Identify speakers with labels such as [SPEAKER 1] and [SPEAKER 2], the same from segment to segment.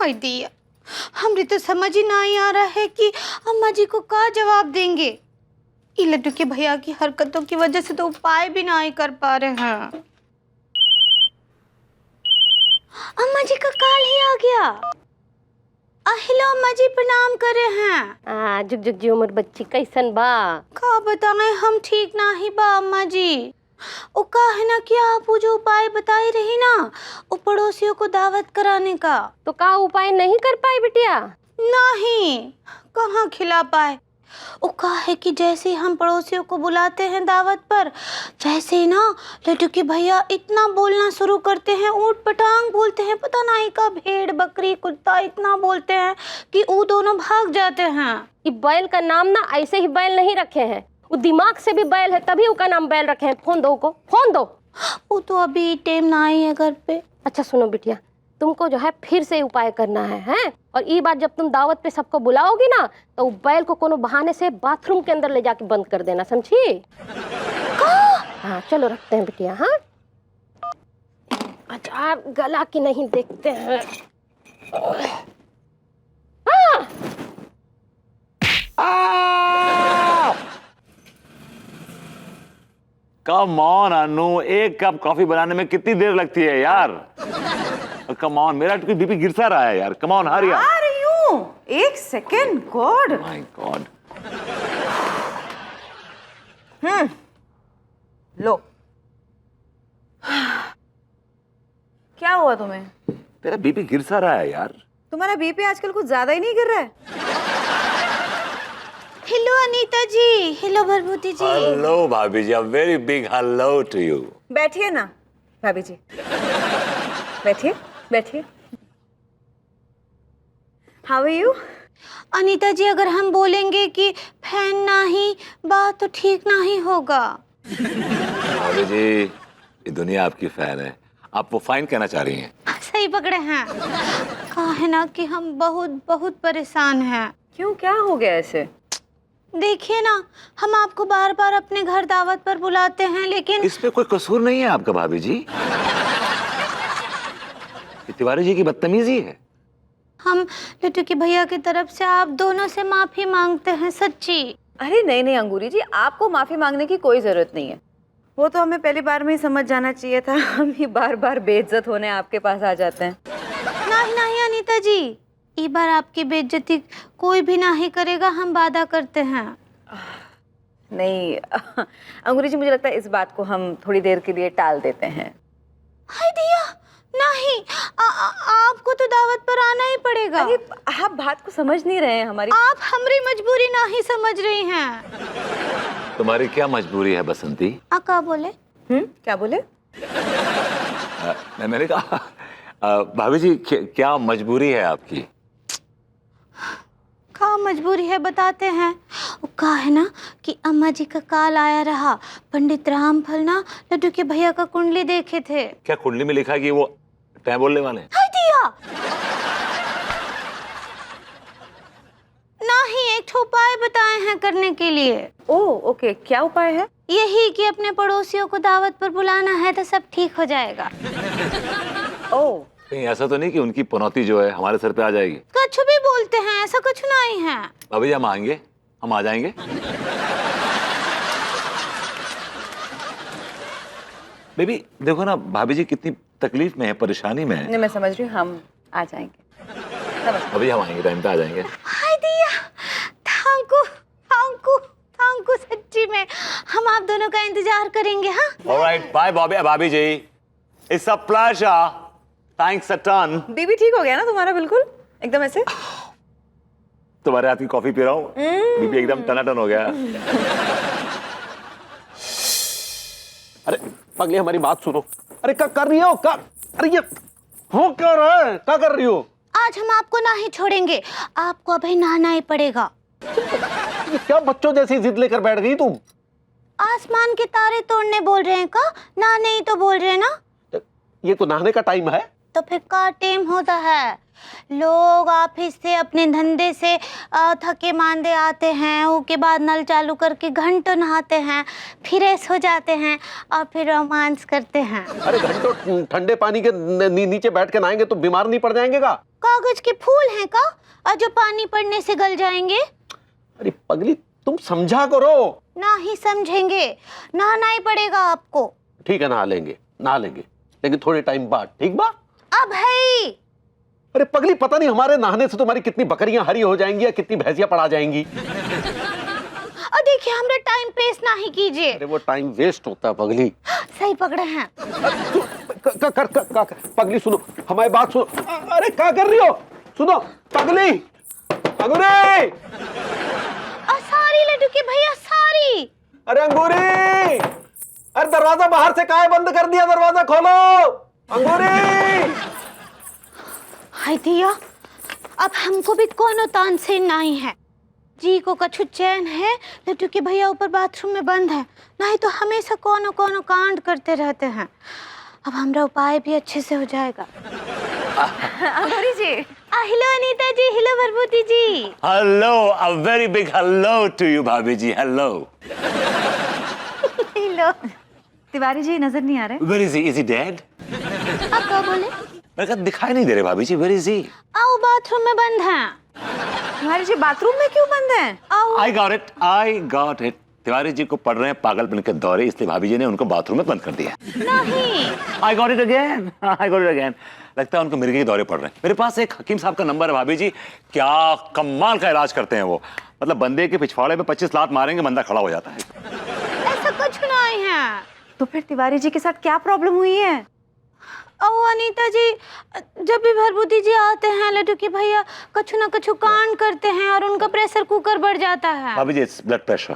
[SPEAKER 1] हाय दिया, हमरे तो समझ ही नहीं आ रहा है कि अम्मा जी को क्या जवाब देंगे। ये लड्डू के भैया की हरकतों की वजह से तो उपाय भी नहीं कर पा रहे हैं। अम्मा जी का कॉल ही आ गया। हेलो अम्मा जी, प्रणाम करे हैं।
[SPEAKER 2] जुग जुग जी उम्र बच्ची कैसन बा?
[SPEAKER 1] का बताएं, हम ठीक नहीं बा अम्मा जी। वो का है ना कि आप वो जो उपाय बताई रही ना, वो पड़ोसियों को दावत कराने का,
[SPEAKER 2] तो का उपाय नहीं कर पाई बिटिया?
[SPEAKER 1] नहीं कहाँ खिला पाए। वो का है कि जैसे ही हम पड़ोसियों को बुलाते हैं दावत पर, वैसे ही ना लड्डू के भैया इतना बोलना शुरू करते हैं, ऊट पटांग बोलते हैं, पता नहीं का भेड़ बकरी कुत्ता इतना बोलते हैं कि वो दोनों भाग जाते हैं।
[SPEAKER 2] ये बैल का नाम ना ऐसे ही बैल नहीं रखे हैं, वो दिमाग से भी बैल है, तभी उसका नाम बैल रखे हैं। फोन दो को, फोन दो।
[SPEAKER 1] वो तो अभी टाइम ना आई है घर पे।
[SPEAKER 2] अच्छा सुनो बिटिया, तुमको जो है फिर से उपाय करना है, हैं? और ये बात जब तुम दावत पे सबको बुलाओगी ना, तो बैल को कोनो बहाने से बाथरूम के अंदर ले जाके बंद कर देना, समझी? हाँ चलो रखते हैं बिटिया। हाँ अचार गला की नहीं देखते हैं।
[SPEAKER 3] कम ऑन अनु, एक कप कॉफी बनाने में कितनी देर लगती है यार? कम ऑन, मेरा बीपी गिर सा रहा है यार। कम ऑन, हरी
[SPEAKER 4] आ रही हूँ, एक सेकेंड। God,
[SPEAKER 3] my God.
[SPEAKER 4] लो। क्या हुआ तुम्हें?
[SPEAKER 3] तेरा बीपी गिर सा रहा है यार।
[SPEAKER 4] तुम्हारा बीपी आजकल कुछ ज्यादा ही नहीं गिर रहा है?
[SPEAKER 1] Hello Anita ji, hello Bharbhuti ji.
[SPEAKER 3] Hello भाभी जी, a very big hello to you.
[SPEAKER 4] बैठिए ना भाभी जी, बैठिए बैठिए। How are you?
[SPEAKER 1] Anita ji, अगर हम बोलेंगे कि फैन नहीं बात तो ठीक नहीं होगा।
[SPEAKER 3] भाभी जी, ये दुनिया आपकी फैन है, आप वो फाइन कहना चाह रही हैं?
[SPEAKER 1] सही पकड़े हैं। कहा है ना कि हम बहुत बहुत परेशान हैं।
[SPEAKER 4] क्यों, क्या हो गया ऐसे?
[SPEAKER 1] देखिए ना, हम आपको बार बार अपने घर दावत पर बुलाते हैं, लेकिन
[SPEAKER 3] इसमें कोई कसूर नहीं है आपका भाभी जी। तिवारी जी की बदतमीजी है।
[SPEAKER 1] हम लड्डू के भैया की तरफ से आप दोनों से माफी मांगते हैं, सच्ची।
[SPEAKER 4] अरे नहीं नहीं अंगूरी जी, आपको माफी मांगने की कोई जरूरत नहीं है। वो तो हमें पहली बार में ही समझ जाना चाहिए था। हम ही बार बार बेइज्जत होने आपके पास आ जाते हैं।
[SPEAKER 1] नहीं नहीं अनीता जी, इस बार आपकी बेइज्जती कोई भी नहीं करेगा, हम वादा करते हैं।
[SPEAKER 4] नहीं अंगूरी जी, मुझे लगता है इस बात को हम थोड़ी देर के लिए टाल देते हैं।
[SPEAKER 1] हाय दिया, नहीं आपको तो दावत पर आना ही पड़ेगा।
[SPEAKER 4] अरे आप बात को समझ नहीं रहे हैं हमारी।
[SPEAKER 1] आप हमारी मजबूरी नहीं समझ रही हैं।
[SPEAKER 3] तुम्हारी क्या मजबूरी है बसंती?
[SPEAKER 1] क्या बोले?
[SPEAKER 4] क्या बोले?
[SPEAKER 3] मैंने कहा भाभी जी क्या मजबूरी है आपकी?
[SPEAKER 1] क्या मजबूरी है बताते हैं। वो कहा है ना कि अम्मा जी का काल आया रहा, पंडित रामफल ना लड्डू के भैया का कुंडली देखे थे।
[SPEAKER 3] क्या कुंडली में लिखा है कि वो टै बोलने वाले हैं?
[SPEAKER 1] हाय दिया, नहीं एक उपाय बताए हैं करने के लिए।
[SPEAKER 4] ओह ओके, क्या उपाय है?
[SPEAKER 1] यही कि अपने पड़ोसियों को दावत पर बुलाना है तो सब ठीक हो जाएगा।
[SPEAKER 4] ओह,
[SPEAKER 3] कहीं ऐसा तो नहीं कि उनकी पनौती जो है हमारे सर पे आ जाएगी?
[SPEAKER 1] कुछ भी बोलते हैं, ऐसा कुछ नहीं है।
[SPEAKER 3] भाभी जी हम आएंगे, हम आ जाएंगे। बेबी देखो ना, भाभी जी कितनी तकलीफ में है, परेशानी में है।
[SPEAKER 4] नहीं मैं समझ रही हूँ, हम आ जाएंगे।
[SPEAKER 3] अभी हम आएंगे, टाइम पे आ जाएंगे।
[SPEAKER 1] हाय दिया, thank you thank you thank you, सच्ची में हम आप दोनों का इंतजार करेंगे। हाँ
[SPEAKER 3] ऑलराइट, बाय भाभी जी, it's a pleasure, thanks a ton.
[SPEAKER 4] बीबी ठीक हो गया ना तुम्हारा, बिल्कुल एकदम ऐसे?
[SPEAKER 3] तुम्हारे हाथ की कॉफी पी रहा हूँ, बीबी एकदम टनाटन हो गया।
[SPEAKER 5] अरे पगली हमारी बात सुनो। अरे क्या कर रही हो? अरे ये हो क्या रहा है? क्या कर रही हो?
[SPEAKER 1] आज हम आपको नहीं छोड़ेंगे, आपको अभी नहाना ही पड़ेगा।
[SPEAKER 5] ये क्या बच्चों जैसी जिद लेकर बैठ गई तुम?
[SPEAKER 1] आसमान के तारे तोड़ने बोल रहे हैं का? नहाने ही तो बोल रहे हैं ना।
[SPEAKER 5] ये तो नहाने का टाइम है।
[SPEAKER 1] तो फिर का टाइम होता है? लोग ऑफिस से अपने धंधे से थके मांदे आते हैं, उसके बाद नल चालू करके घंटों नहाते हैं, फ्रेश हो जाते हैं और फिर रोमांस करते हैं।
[SPEAKER 5] अरे घंटों ठंडे पानी के नीचे बैठ के नहाएंगे तो बीमार नहीं पड़ जाएंगे का?
[SPEAKER 1] कागज के फूल हैं का और जो पानी पड़ने से गल जाएंगे?
[SPEAKER 5] अरे पगली तुम समझा करो।
[SPEAKER 1] ना ही समझेंगे, नहाना ही पड़ेगा आपको।
[SPEAKER 5] ठीक है, नहा लेंगे लेकिन थोड़े टाइम बाद, ठीक बा?
[SPEAKER 1] अब है।
[SPEAKER 5] अरे पगली पता नहीं हमारे नहाने से तुम्हारी कितनी बकरियां हरी हो जाएंगी या कितनी भैंसियां पड़ा जाएंगी।
[SPEAKER 1] और देखिए हमरा टाइम पेस्ट ना ही कीजिए।
[SPEAKER 5] अरे वो टाइम वेस्ट होता है पगली।
[SPEAKER 1] सही पकड़े हैं।
[SPEAKER 5] पगली सुनो हमारी बात सुनो। अरे क्या कर रही हो? सुनो पगली, अंगूरी,
[SPEAKER 1] सारी लड्डू के भैया सारी।
[SPEAKER 5] अरे अंगूरी, अरे दरवाजा बाहर से काहे बंद कर दिया? दरवाजा खोलो अंगूरी।
[SPEAKER 1] हाय दिया, अब हमको भी कोनो तानसेन नहीं है। जी को कछु चैन है, लड्डू के भैया ऊपर बाथरूम में बंद है, नहीं तो हमेशा कोनो कोनो कांड करते रहते हैं। अब हमारा उपाय भी अच्छे से हो जाएगा।
[SPEAKER 4] Angoori ji.
[SPEAKER 1] Hello Anita ji, hello Bharbhuti ji.
[SPEAKER 3] Hello, a very big hello to you भाभी जी। हेलो।
[SPEAKER 1] हेलो।
[SPEAKER 4] तिवारी जी नजर नहीं आ रहे?
[SPEAKER 3] Where is he dead?
[SPEAKER 1] आप क्या बोले?
[SPEAKER 3] मेरे को दिखाई नहीं दे रहे भाभी जी। वेयर इज ही?
[SPEAKER 1] आओ बाथरूम में बंद है।
[SPEAKER 4] तिवारी जी बाथरूम में क्यों बंद है?
[SPEAKER 1] आओ।
[SPEAKER 3] I got it. Tiwari ji को पड़ रहे हैं पागलपन के दौरे, इसलिए भाभी जी ने उनको बाथरूम में बंद कर दिया।
[SPEAKER 1] नहीं।
[SPEAKER 3] आई गॉट इट अगेन। लगता है उनको मिर्गी के दौरे पड़ रहे हैं। मेरे पास एक हकीम साहब का नंबर है भाभी जी, क्या कमाल का इलाज करते हैं वो। मतलब बंदे के पिछवाड़े पे 25 लात मारेंगे, बंदा खड़ा हो जाता है।
[SPEAKER 1] ऐसा कुछ नहीं है।
[SPEAKER 4] तो फिर तिवारी जी के साथ क्या प्रॉब्लम हुई है?
[SPEAKER 1] ओ अनीता जी, जब भी भरभूति जी आते हैं लड्डू के भैया कछु ना कछु कांड करते हैं और उनका प्रेशर कुकर बढ़ जाता है।
[SPEAKER 3] भाभी जी ब्लड प्रेशर।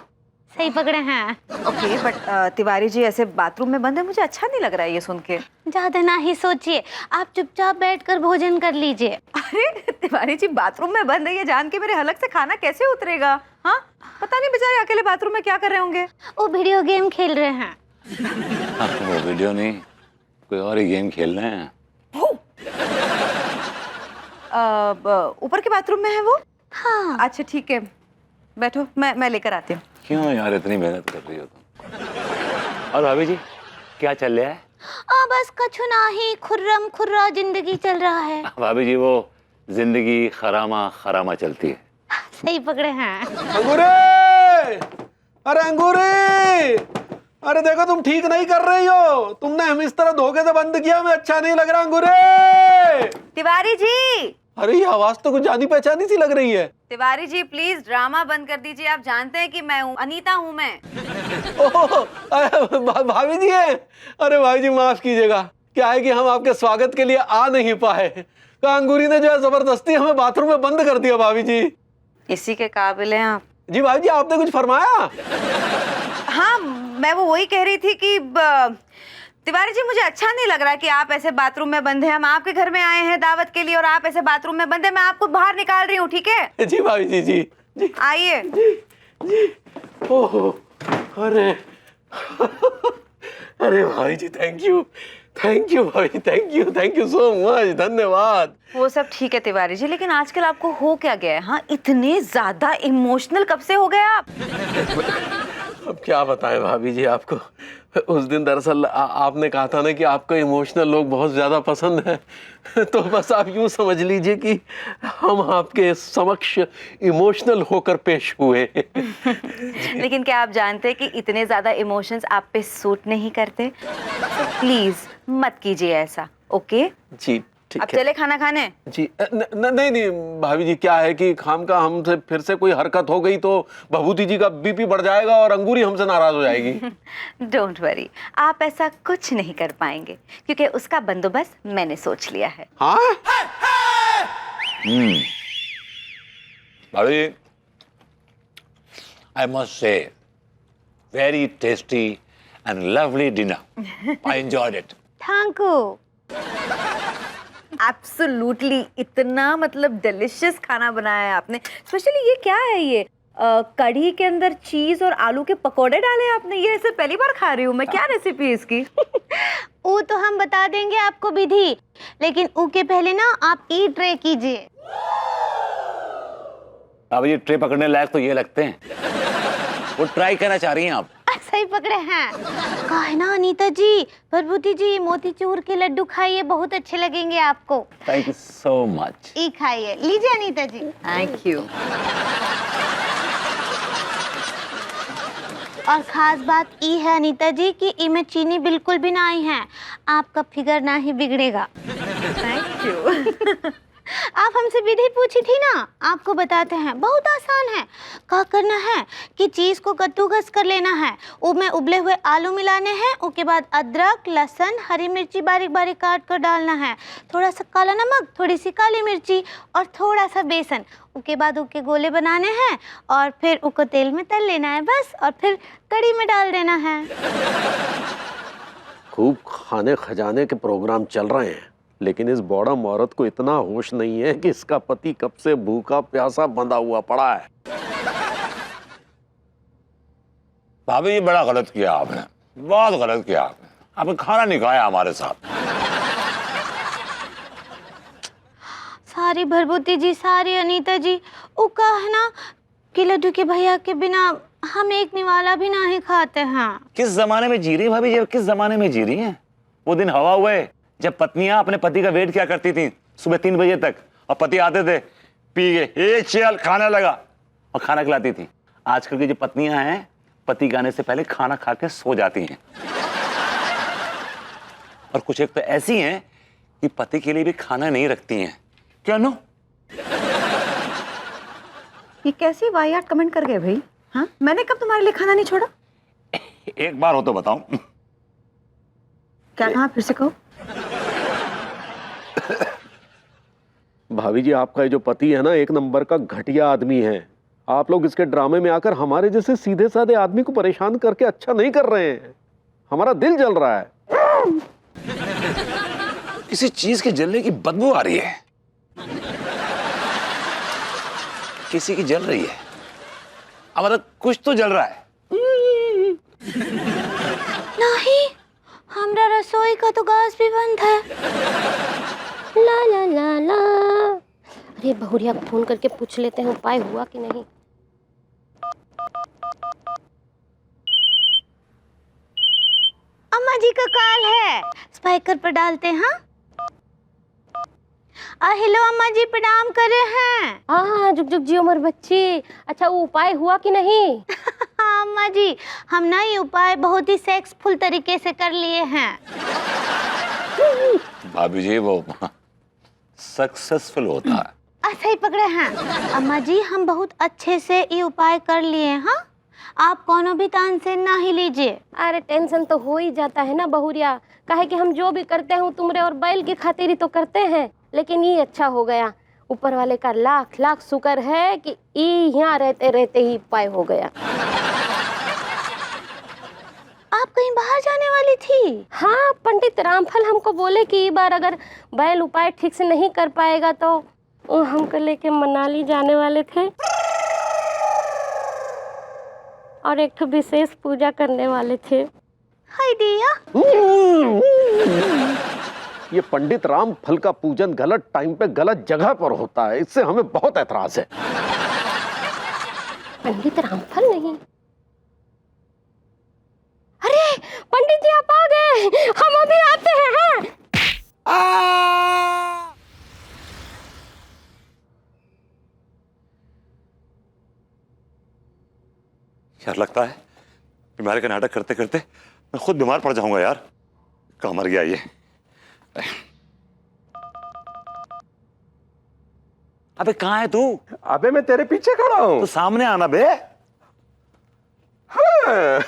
[SPEAKER 1] सही पकड़े हैं।
[SPEAKER 4] ओके बट तिवारी जी ऐसे बाथरूम में बंद है, मुझे अच्छा नहीं लग रहा है ये सुन के।
[SPEAKER 1] ज्यादा ना ही सोचिए, आप चुपचाप बैठकर भोजन कर लीजिए।
[SPEAKER 4] अरे तिवारी जी बाथरूम में बंद है ये जान के मेरे हलक से खाना कैसे उतरेगा? हाँ पता नहीं बेचारे अकेले बाथरूम में क्या कर रहे होंगे।
[SPEAKER 1] वो वीडियो गेम खेल रहे हैं।
[SPEAKER 3] वो वीडियो नहीं, कोई और ही गेम खेल रहे हैं।
[SPEAKER 4] ऊपर के बाथरूम में है वो?
[SPEAKER 1] हाँ।
[SPEAKER 4] अच्छा ठीक है, बैठो मैं लेकर आती हूँ।
[SPEAKER 3] क्यों यार इतनी मेहनत कर रही हो तुम? और भाभी जी क्या चल रहा है?
[SPEAKER 1] बस कछु ना ही, खुर्रम खुर्रा जिंदगी चल रहा है।
[SPEAKER 3] भाभी जी वो जिंदगी खरामा चलती है।
[SPEAKER 1] सही पकड़े हैं।
[SPEAKER 5] अंगूरी, अरे अंगूरी, अरे देखो तुम ठीक नहीं कर रही हो। तुमने हम इस तरह धोखे से बंद किया, हमें अच्छा नहीं लग रहा। अंगूरी।
[SPEAKER 4] तिवारी जी।
[SPEAKER 5] अरे ये आवाज तो कुछ जानी पहचानी सी लग रही है।
[SPEAKER 4] तिवारी जी प्लीज ड्रामा बंद कर दीजिए, आप जानते हैं कि मैं हूँ, अनीता हूँ मैं।
[SPEAKER 5] भाभी जी है? अरे भाई जी माफ कीजिएगा, क्या है कि हम आपके स्वागत के लिए आ नहीं पाए। अंगूरी ने जो है जबरदस्ती हमें बाथरूम में बंद कर दिया। भाभी जी
[SPEAKER 4] इसी के काबिल हैं आप।
[SPEAKER 5] जी भाभी जी आपने कुछ फरमाया?
[SPEAKER 4] हाँ मैं वही कह रही थी कि तिवारी जी मुझे अच्छा नहीं लग रहा कि आप ऐसे बाथरूम में बंद हैं। हम आपके घर में आए हैं दावत के लिए और आप ऐसे बाथरूम में बंद हैं। मैं आपको बाहर निकाल रही हूँ, ठीक है?
[SPEAKER 5] जी भाभी जी। जी जी
[SPEAKER 4] आइए।
[SPEAKER 5] जी। ओहो, अरे अरे भाई जी थैंक यू भाई, थैंक यू सो मच, धन्यवाद।
[SPEAKER 4] वो सब ठीक है तिवारी जी, लेकिन आजकल आपको हो क्या गया है? हाँ इतने ज्यादा इमोशनल कब से हो गए आप?
[SPEAKER 5] अब क्या बताएं भाभी जी आपको। उस दिन दरअसल आपने कहा था ना कि आपको इमोशनल लोग बहुत ज्यादा पसंद हैं, तो बस आप यूं समझ लीजिए कि हम आपके समक्ष इमोशनल होकर पेश हुए।
[SPEAKER 4] लेकिन क्या आप जानते हैं कि इतने ज्यादा इमोशंस आप पे सूट नहीं करते? प्लीज मत कीजिए ऐसा, ओके?
[SPEAKER 5] जी ठीक
[SPEAKER 4] अब
[SPEAKER 5] है।
[SPEAKER 4] चले खाना खाने?
[SPEAKER 5] जी नहीं भाभी जी, क्या है कि खाम का हमसे फिर से कोई हरकत हो गई तो भभूति जी का बीपी बढ़ जाएगा और अंगूरी हमसे नाराज हो जाएगी।
[SPEAKER 4] डोंट वरी, आप ऐसा कुछ नहीं कर पाएंगे क्योंकि उसका बंदोबस्त मैंने सोच लिया है।
[SPEAKER 5] हाँ
[SPEAKER 3] भाभी I must say very tasty and lovely dinner. I enjoyed it.
[SPEAKER 1] Thank you.
[SPEAKER 4] Absolutely, इतना मतलब डिलिशियस खाना बनाया है आपने। स्पेशली ये क्या है? ये कढ़ी के अंदर चीज और आलू के पकोड़े डाले आपने, ये ऐसे पहली बार खा रही हूँ मैं। क्या रेसिपी है इसकी?
[SPEAKER 1] वो तो हम बता देंगे आपको विधि, लेकिन उसके पहले ना आप ई ट्रे कीजिए।
[SPEAKER 3] अब ये ट्रे पकड़ने लायक तो ये लगते हैं, वो ट्राई करना चाह रही हैं आप?
[SPEAKER 1] सही पकड़े हैं। कहा है ना अनीता जी, प्रभुति जी, मोतीचूर के लड्डू खाइए, बहुत अच्छे लगेंगे आपको।
[SPEAKER 3] Thank you so much.
[SPEAKER 1] ई खाइए, लीजिए अनीता जी।
[SPEAKER 4] Thank you.
[SPEAKER 1] और खास बात ई है अनीता जी कि इनमें चीनी बिल्कुल भी ना आई है, आपका फिगर ना ही बिगड़ेगा।
[SPEAKER 4] Thank you.
[SPEAKER 1] आप हमसे विधि पूछी थी ना, आपको बताते हैं, बहुत आसान है। क्या करना है कि चीज़ को कद्दूकस कर लेना है, उसमें उबले हुए आलू मिलाने हैं, उसके बाद अदरक, लहसुन, हरी मिर्ची बारीक बारीक काट कर डालना है, थोड़ा सा काला नमक, थोड़ी सी काली मिर्ची और थोड़ा सा बेसन। उसके बाद उसके गोले बनाने हैं और फिर उसको तेल में तल लेना है बस, और फिर कढ़ी में डाल देना है।
[SPEAKER 5] खूब खाने खजाने के प्रोग्राम चल रहे हैं, लेकिन इस बॉडम औरत को इतना होश नहीं है कि इसका पति कब से भूखा प्यासा बंधा हुआ पड़ा है।
[SPEAKER 3] भाभी, ये बड़ा गलत किया आपने, बहुत गलत किया आपने। आपने खाना नहीं खाया हमारे साथ।
[SPEAKER 1] सारी भरभूति जी, सारी अनीता जी, वो कहा है ना कि लड्डू के भैया के बिना हम एक निवाला भी ना ही खाते हैं।
[SPEAKER 3] किस जमाने में जी रही हैं भाभी जी, किस जमाने में जी रही हैं? वो दिन हवा हुए जब पत्नियां अपने पति का वेट क्या करती थी सुबह 3 बजे तक, और पति आते थे पी के, ए चल खाना लगा, और खाना खिलाती थी। आजकल की जो पत्नियां हैं, पति के आने से पहले खाना खा के सो जाती हैं। और कुछ एक तो ऐसी हैं कि पति के लिए भी खाना नहीं रखती हैं। क्यों नो?
[SPEAKER 4] ये कैसी वाहियात कमेंट कर गए भाई? हाँ, मैंने कब तुम्हारे लिए खाना नहीं छोड़ा?
[SPEAKER 3] एक बार हो तो बताऊं।
[SPEAKER 4] क्या कहा, फिर से कहो।
[SPEAKER 5] भाभी जी, आपका ये जो पति है ना, एक नंबर का घटिया आदमी है। आप लोग इसके ड्रामे में आकर हमारे जैसे सीधे साधे आदमी को परेशान करके अच्छा नहीं कर रहे हैं। हमारा दिल जल रहा है।
[SPEAKER 3] किसी चीज के जलने की बदबू आ रही है, किसी की जल रही है। अब मतलब कुछ तो जल रहा है।
[SPEAKER 1] नहीं, हमारा रसोई का तो गैस भी बंद है।
[SPEAKER 2] ला ला ला ला। अरे बहुरिया को फोन करके पूछ लेते हैं उपाय हुआ कि नहीं।
[SPEAKER 1] अम्मा जी का कॉल है, स्पीकर पर डालते हैं। हाँ, हेलो अम्मा जी, प्रणाम कर रहे हैं।
[SPEAKER 2] हाँ, जुग जुग जियो मोर बच्ची। अच्छा, वो उपाय हुआ कि नहीं?
[SPEAKER 1] हाँ अम्मा जी, हम ना ये उपाय बहुत ही सेक्सफुल तरीके से कर लिए हैं।
[SPEAKER 3] भाभी जी, वो सक्सेसफुल होता है।
[SPEAKER 1] सही पकड़े हैं अम्मा जी, हम बहुत अच्छे से ये उपाय कर लिए। हाँ, आप कोनो भी टेंशन ना ही लीजिए।
[SPEAKER 2] अरे टेंशन तो हो ही जाता है ना बहुरिया, काहे कि हम जो भी करते हैं तुमरे और बैल की खातिर ही तो करते हैं। लेकिन ये अच्छा हो गया, ऊपर वाले का लाख लाख शुक्र है कि यहाँ रहते रहते ही उपाय हो गया।
[SPEAKER 1] आप कहीं बाहर जाने वाली थी?
[SPEAKER 2] हाँ, पंडित रामफल हमको बोले कि इस बार अगर बैल उपाय ठीक से नहीं कर पाएगा तो वो हमको लेके मनाली जाने वाले थे और एक तो विशेष पूजा करने वाले थे।
[SPEAKER 1] हाय दिया।
[SPEAKER 5] ये पंडित रामफल का पूजन गलत टाइम पे गलत जगह पर होता है, इससे हमें बहुत ऐतराज है।
[SPEAKER 2] पंडित रामफल नहीं? अरे पंडित जी, आप आ गए, हम अभी आते हैं।
[SPEAKER 3] यार, लगता है बीमारी का नाटक करते करते मैं खुद बीमार पड़ जाऊंगा यार। कहाँ मर गया ये? अबे कहाँ है तू?
[SPEAKER 6] अबे मैं तेरे पीछे खड़ा हूं।
[SPEAKER 3] तो सामने आना बे।
[SPEAKER 6] हाँ।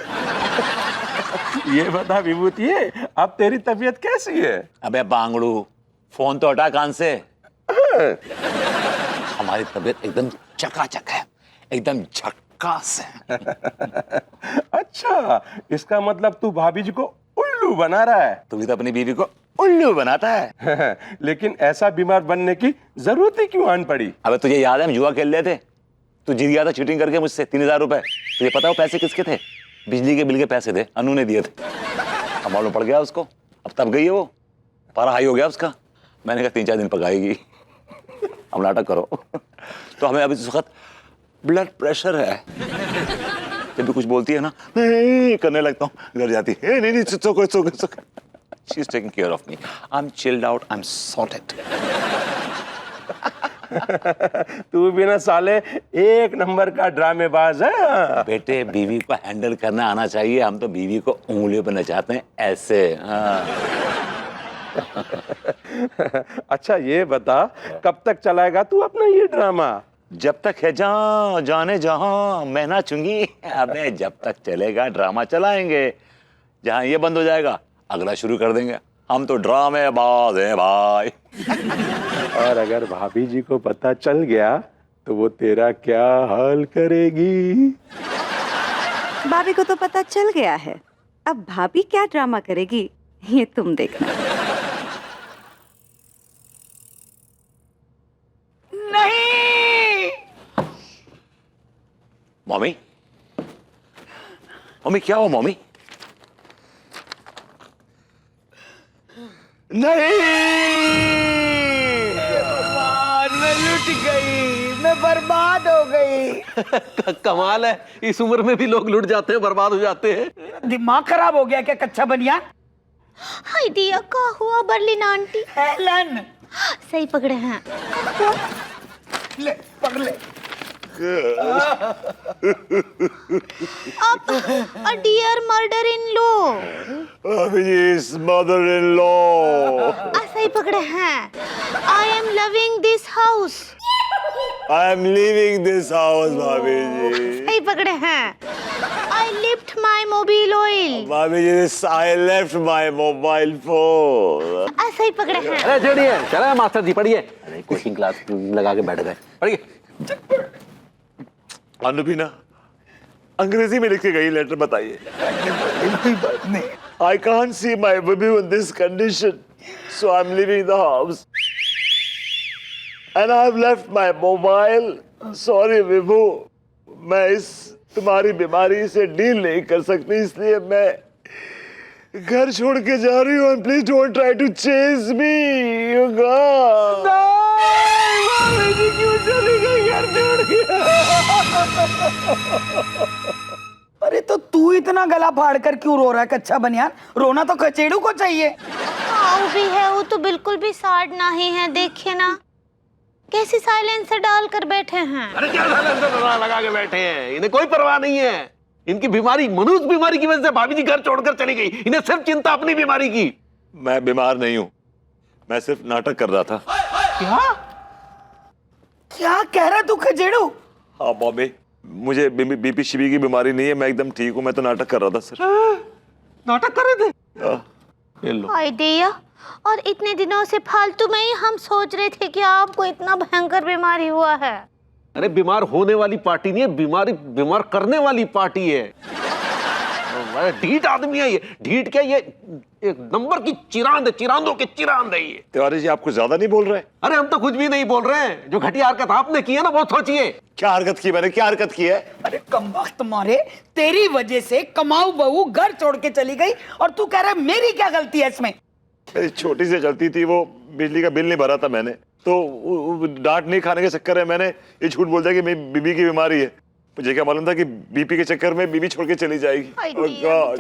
[SPEAKER 6] ये बता विभूति, अब तेरी तबीयत कैसी है?
[SPEAKER 3] अबे बांगड़ू, फोन तो हटा कान से। हमारी तबीयत एकदम चकाचक है, एकदम झक्कास है।
[SPEAKER 6] अच्छा, इसका मतलब तू भाभी जी को उल्लू बना रहा है।
[SPEAKER 3] तू भी तो अपनी बीवी को उल्लू बनाता है।
[SPEAKER 6] लेकिन ऐसा बीमार बनने की जरूरत ही क्यों आन पड़ी?
[SPEAKER 3] अबे तुझे याद है हम जुआ खेल रहे थे, तू जीत गया था चीटिंग करके मुझसे 3000 रुपए। तुझे पता है वो पैसे किसके थे? बिजली के बिल के पैसे थे, अनु ने दिए थे। अब मालूम पड़ गया उसको, अब तब गई है वो, पारा हाई हो गया उसका। मैंने कहा 3-4 दिन पकाएगी। अब नाटक करो। तो हमें अभी इस वक्त ब्लड प्रेशर है। जब भी कुछ बोलती है ना, नहीं करने लगता हूँ, घर जाती है, नहीं नहीं it's okay. She is taking care of me. I'm chilled out, I'm sorted.
[SPEAKER 6] तू भी ना साले एक नंबर का ड्रामेबाज है।
[SPEAKER 3] बेटे बीवी को हैंडल करना आना चाहिए, हम तो बीवी को उंगलियों पर नचाते हैं ऐसे। हाँ।
[SPEAKER 6] अच्छा ये बता, कब तक चलाएगा तू अपना ये ड्रामा?
[SPEAKER 3] जब तक है जहां जाने जहां मैं नाचूंगी। अबे जब तक चलेगा ड्रामा चलाएंगे, जहां ये बंद हो जाएगा अगला शुरू कर देंगे। हम तो ड्रामे बाज हैं भाई।
[SPEAKER 6] और अगर भाभी जी को पता चल गया तो वो तेरा क्या हाल करेगी?
[SPEAKER 4] भाभी को तो पता चल गया है, अब भाभी क्या ड्रामा करेगी ये तुम देखना।
[SPEAKER 7] नहीं,
[SPEAKER 3] मम्मी, मम्मी क्या हुआ मम्मी?
[SPEAKER 7] नहीं, भगवान मैं लुट गई, मैं बर्बाद हो गई।
[SPEAKER 5] कमाल है, इस उम्र में भी लोग लुट जाते हैं, बर्बाद हो जाते हैं।
[SPEAKER 7] दिमाग खराब हो गया क्या कच्चा बनिया?
[SPEAKER 1] हाय दिया, क्या हुआ बर्लिन आंटी?
[SPEAKER 7] हेलन,
[SPEAKER 1] सही पकड़े हैं।
[SPEAKER 7] ले पकड़ ले।
[SPEAKER 1] अब डियर मर्डर इन लो,
[SPEAKER 3] अभी मदर इन लॉ।
[SPEAKER 1] सही पकड़े हैं। I am loving this house,
[SPEAKER 3] I am leaving this house भाभी जी।
[SPEAKER 1] सही पकड़े हैं। I lift my mobile oil,
[SPEAKER 3] भाभी जी I left my mobile phone.
[SPEAKER 1] सही पकड़े हैं।
[SPEAKER 5] अरे चढ़िए, चला मास्टर जी पढ़िए। अरे कोचिंग क्लास लगा के बैठ गए, पढ़िए।
[SPEAKER 3] अनुपीना अंग्रेजी में लिख के गई लेटर, बताइए। I can't see my baby in this condition, so I'm leaving the house. And I've left my mobile. Sorry विभू, मैं इस तुम्हारी बीमारी से डील नहीं कर सकती, इसलिए मैं घर छोड़ के जा रही हूँ। Please don't try to chase me, you God.
[SPEAKER 7] नहीं, जी क्यों चली गई घर छोड़ के? अरे तो तू इतना गला फाड़ कर क्यों रो रहा है कच्चा बनियान? रोना तो कचेड़ू को चाहिए।
[SPEAKER 1] वो भी है, वो तो बिल्कुल भी साड़ नहीं है। देखिए ना कैसी साइलेंसर डाल कर बैठे हैं।
[SPEAKER 5] अरे क्या साइलेंसर लगा के बैठे हैं, इन्हें कोई परवाह नहीं है। इनकी बीमारी, मनुष्य बीमारी की वजह से भाभी जी घर छोड़कर चली गई। इन्हें सिर्फ चिंता अपनी बीमारी की।
[SPEAKER 3] मैं बीमार नहीं हूँ, मैं सिर्फ नाटक कर रहा था।
[SPEAKER 7] क्या क्या कह रहा तू कचेड़ू?
[SPEAKER 3] हाँ बॉबी, मुझे बीपी शिबी की बीमारी नहीं है, मैं एकदम ठीक हूँ। मैं तो नाटक कर रहा था सर।
[SPEAKER 5] नाटक कर रहे थे?
[SPEAKER 3] लो।
[SPEAKER 1] हाय दिया, और इतने दिनों से फालतू में ही हम सोच रहे थे कि आपको इतना भयंकर बीमारी हुआ है।
[SPEAKER 5] अरे बीमार होने वाली पार्टी नहीं है, बीमार करने वाली पार्टी है। ढीठ आदमी है ये। ढीठ क्या, ये एक नंबर की चिरांद है, चिरांदों के चिरांद है ये।
[SPEAKER 3] तिवारी जी आपको ज्यादा नहीं बोल रहे?
[SPEAKER 5] अरे हम तो कुछ भी नहीं बोल रहे हैं। जो घटिया हरकत आपने की है ना, वो सोचिए।
[SPEAKER 3] क्या हरकत की मैंने, क्या हरकत की है?
[SPEAKER 7] अरे कमबख्त मारे, तेरी वजह से कमाऊ बहू घर छोड़ के चली गई और तू कह रहा है मेरी क्या गलती है इसमें?
[SPEAKER 3] मेरी छोटी सी गलती थी, वो बिजली का बिल नहीं भरा था मैंने, तो डांट नहीं खाने के चक्कर में मैंने ये झूठ बोल दिया कि मेरी बीबी की बीमारी है। मुझे क्या मालूम था कि बीपी के चक्कर में बीबी छोड़ के चली जाएगी। Oh God!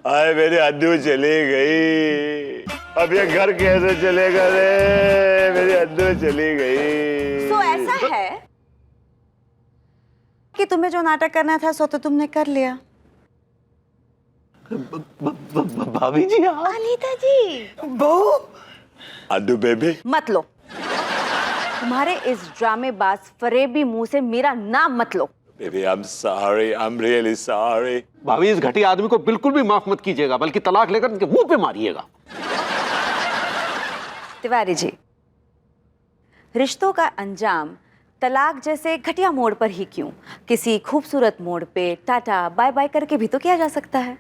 [SPEAKER 3] आए मेरी अद्दू चली गई, अब ये घर कैसे चलेगा रे? मेरी अद्दू चली गई।
[SPEAKER 4] तो ऐसा है कि तुम्हें जो नाटक करना था सो तो तुमने कर लिया।
[SPEAKER 5] भाभी जी आप?
[SPEAKER 1] अनीता जी,
[SPEAKER 7] बहू
[SPEAKER 3] अद्दू बेबी,
[SPEAKER 4] मत लो, तुम्हारे इस ड्रामेबाज फरेबी मुंह से मेरा नाम मत लो।
[SPEAKER 3] Baby I am sorry, I am really sorry.
[SPEAKER 5] भाभी इस घटिया आदमी को बिल्कुल भी माफ मत कीजिएगा, बल्कि तलाक लेकर इनके मुंह पे मारिएगा।
[SPEAKER 4] तिवारी जी, रिश्तों का अंजाम तलाक जैसे घटिया मोड़ पर ही क्यों, किसी खूबसूरत मोड़ पे टाटा बाय बाय करके भी तो किया जा सकता है।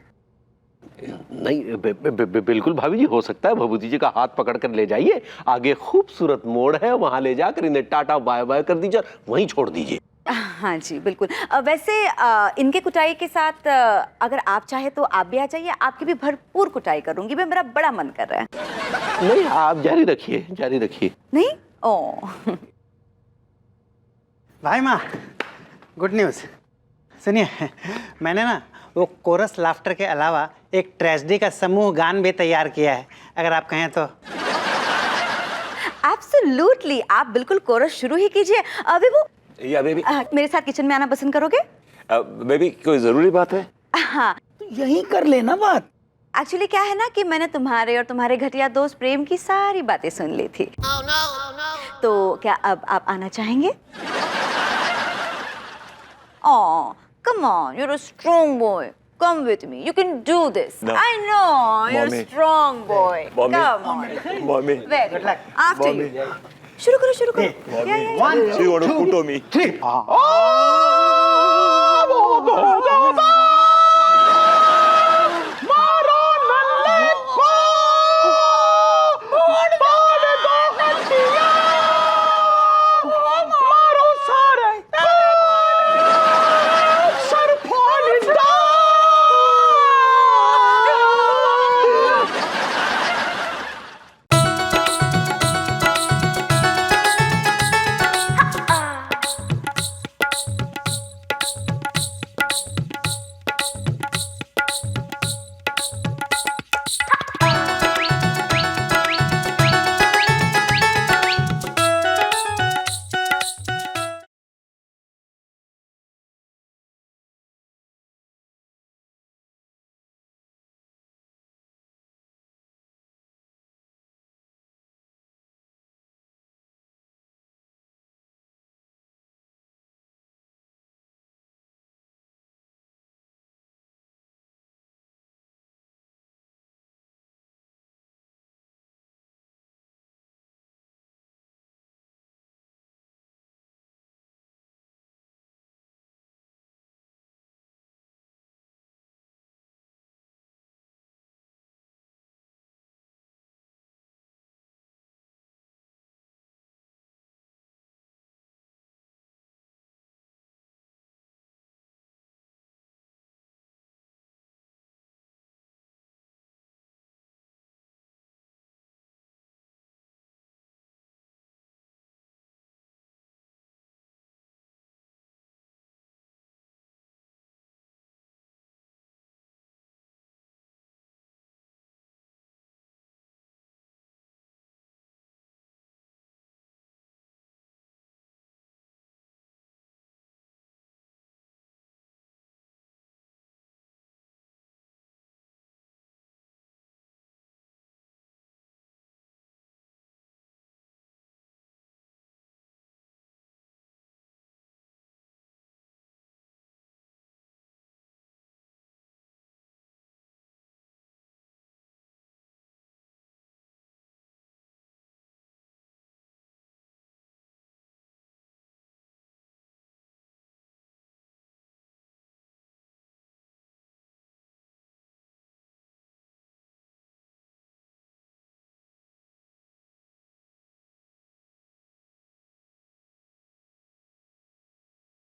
[SPEAKER 5] नहीं बिल्कुल भाभी जी, हो सकता है। भभूति जी का हाथ पकड़ कर ले जाइए, आगे खूबसूरत मोड़ है, वहां ले जाकर इन्हें टाटा बाय बाय कर दीजिए, वहीं छोड़ दीजिए।
[SPEAKER 4] हाँ जी बिल्कुल। वैसे इनके कुटाई के साथ अगर आप चाहे तो आप भी आ जाइए, आपकी भी भरपूर कुटाई करूंगी मैं, मेरा बड़ा मन कर रहा है।
[SPEAKER 5] नहीं, आप जारी रखिए, जारी रखिए।
[SPEAKER 4] नहीं? ओ
[SPEAKER 8] भाई माँ, गुड न्यूज़ सुनिए, मैंने ना वो कोरस लाफ्टर के अलावा एक ट्रेजेडी का समूह गान भी तैयार किया है, अगर आप कहें तो।
[SPEAKER 4] एब्सोल्युटली, आप बिल्कुल कोरस शुरू ही कीजिए। विभू,
[SPEAKER 3] या बेबी,
[SPEAKER 4] मेरे साथ किचन में आना पसंद करोगे?
[SPEAKER 3] बेबी कोई जरूरी बात है?
[SPEAKER 4] हाँ,
[SPEAKER 7] यही कर लेना बात।
[SPEAKER 4] एक्चुअली क्या है ना कि मैंने तुम्हारे और तुम्हारे घटिया दोस्त प्रेम की सारी बातें सुन ली थी। तो क्या अब आप आना चाहेंगे? Oh, come on, you're a strong boy. Come with me. You can do this.
[SPEAKER 3] No.
[SPEAKER 4] I know, you're
[SPEAKER 3] Mommy.
[SPEAKER 4] a strong boy.
[SPEAKER 3] Mommy.
[SPEAKER 4] Come on.
[SPEAKER 3] Mommy.
[SPEAKER 4] Very good. After you. शुरू करो, शुरू करो। Yeah, yeah, yeah.
[SPEAKER 3] She want to put on me.
[SPEAKER 8] 3